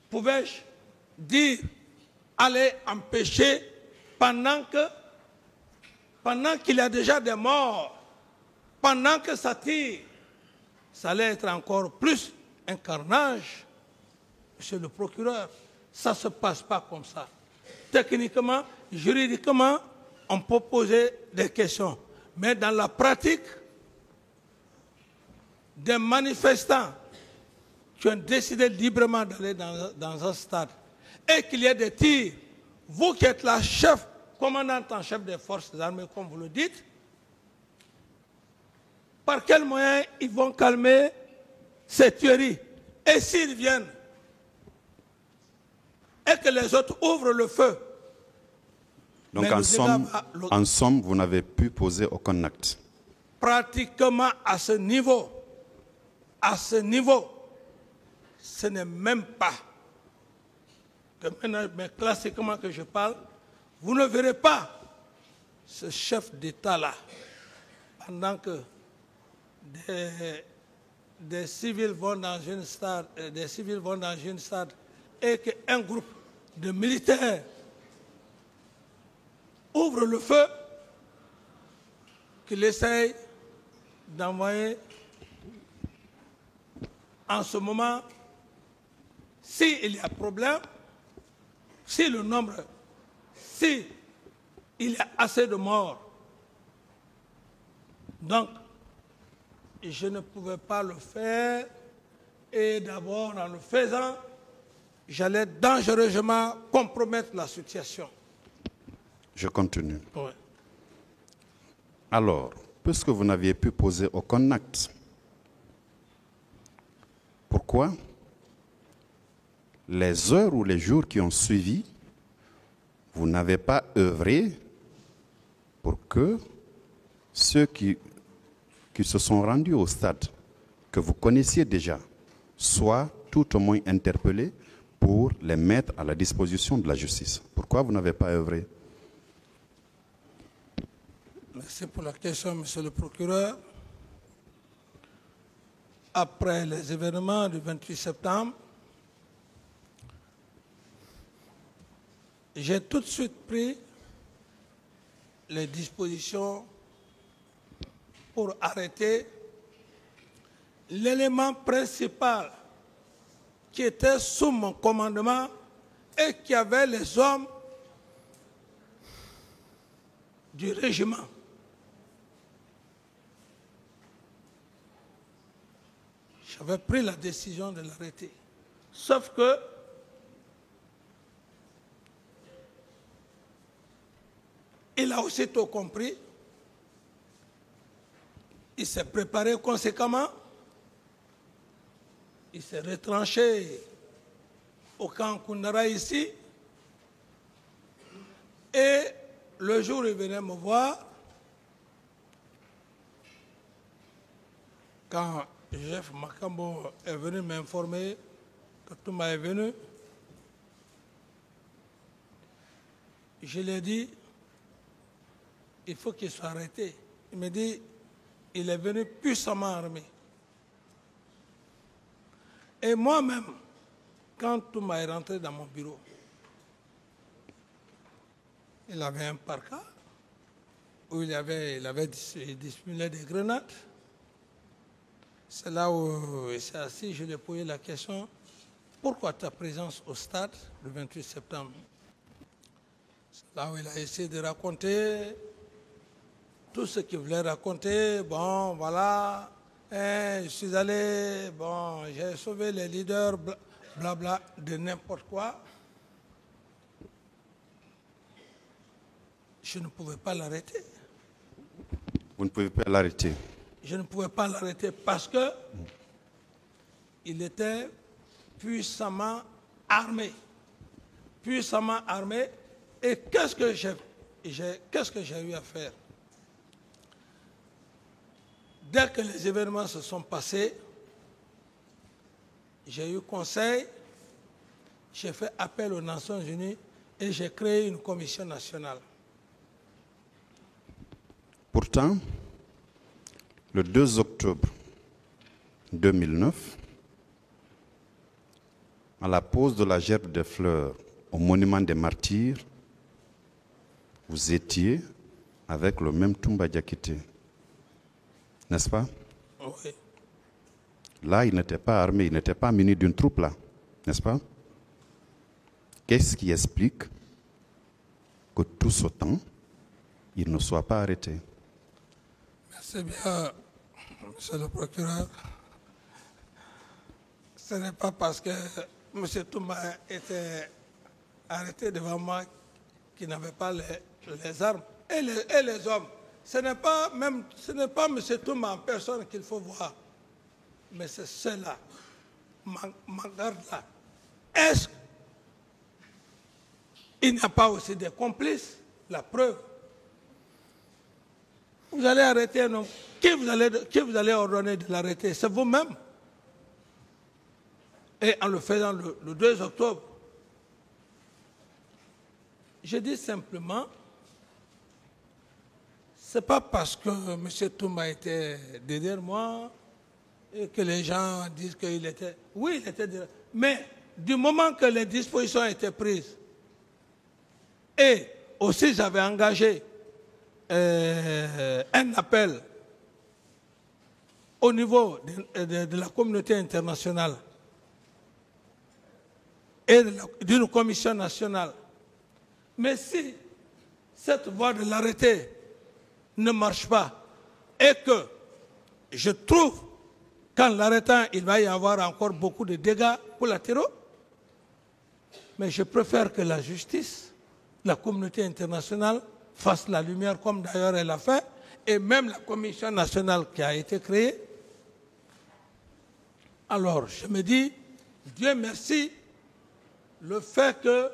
pouvais-je dire aller empêcher pendant qu'il y a déjà des morts, pendant que ça tire, ça allait être encore plus un carnage, monsieur le procureur. Ça ne se passe pas comme ça. Techniquement, juridiquement, on peut poser des questions. Mais dans la pratique, des manifestants qui ont décidé librement d'aller dans un stade et qu'il y ait des tirs, vous qui êtes la commandante en chef des forces armées, comme vous le dites, par quels moyens ils vont calmer ces tueries? Et s'ils viennent et que les autres ouvrent le feu? Donc en somme, vous n'avez pu poser aucun acte. Pratiquement à ce niveau, ce n'est même pas, mais classiquement que je parle, vous ne verrez pas ce chef d'État-là, pendant que des civils vont dans une stade, et qu'un groupe de militaires ouvre le feu, qu'il essaye d'envoyer en ce moment, s'il y a problème, si le nombre, si il y a assez de morts. Donc, je ne pouvais pas le faire, et d'abord, en le faisant, j'allais dangereusement compromettre la situation. Je continue. Oui. Alors, puisque vous n'aviez pu poser aucun acte, pourquoi les heures ou les jours qui ont suivi, vous n'avez pas œuvré pour que ceux qui se sont rendus au stade, que vous connaissiez déjà, soient tout au moins interpellés pour les mettre à la disposition de la justice? Pourquoi vous n'avez pas œuvré? Merci pour la question, monsieur le procureur. Après les événements du 28 septembre, j'ai tout de suite pris les dispositions pour arrêter l'élément principal qui était sous mon commandement et qui avait les hommes du régiment. J'avais pris la décision de l'arrêter. Sauf que il a aussitôt compris, il s'est préparé conséquemment, il s'est retranché au camp Koundara ici, et le jour où il venait me voir, quand Jeff Makambo est venu m'informer que Touma est venu, je lui ai dit, il faut qu'il soit arrêté. Il me dit, il est venu puissamment armé. Et moi-même, quand Touma est rentré dans mon bureau, il avait un parka où il avait dissimulé des grenades. C'est là où il s'est assis, je lui ai posé la question, pourquoi ta présence au stade le 28 septembre? C'est là où il a essayé de raconter tout ce qu'il voulait raconter. Bon, voilà, je suis allé, bon, j'ai sauvé les leaders, blabla, de n'importe quoi. Je ne pouvais pas l'arrêter. Vous ne pouvez pas l'arrêter? Je ne pouvais pas l'arrêter parce que il était puissamment armé. Puissamment armé. Et qu'est-ce que j'ai eu à faire? Dès que les événements se sont passés, j'ai eu conseil j'ai fait appel aux Nations Unies et j'ai créé une commission nationale. Pourtant, le 2 octobre 2009, à la pose de la gerbe de fleurs au monument des martyrs, vous étiez avec le même Toumba Diakité, n'est-ce pas? Oui. Là, il n'était pas armé, il n'était pas muni d'une troupe là, n'est-ce pas? Qu'est-ce qui explique que tout ce temps, il ne soit pas arrêté? Merci bien, monsieur le procureur. Ce n'est pas parce que M. Toumba était arrêté devant moi qu'il n'avait pas les armes et les hommes. Ce n'est pas M. Toumba en personne qu'il faut voir, mais c'est ceux-là, ma garde-là. Est-ce qu'il n'y a pas aussi des complices? La preuve. Vous allez arrêter un homme. Qui vous allez ordonner de l'arrêter? C'est vous-même. Et en le faisant le 2 octobre, je dis simplement, ce n'est pas parce que M. Toumba était derrière moi et que les gens disent qu'il était... Oui, il était derrière. Mais du moment que les dispositions étaient prises, et aussi j'avais engagé un appel au niveau de la communauté internationale et d'une commission nationale. Mais si cette voie de l'arrêté ne marche pas et que je trouve qu'en l'arrêtant, il va y avoir encore beaucoup de dégâts collatéraux, mais je préfère que la justice, la communauté internationale fasse la lumière comme d'ailleurs elle a fait, et même la commission nationale qui a été créée. Alors je me dis, Dieu merci, le fait que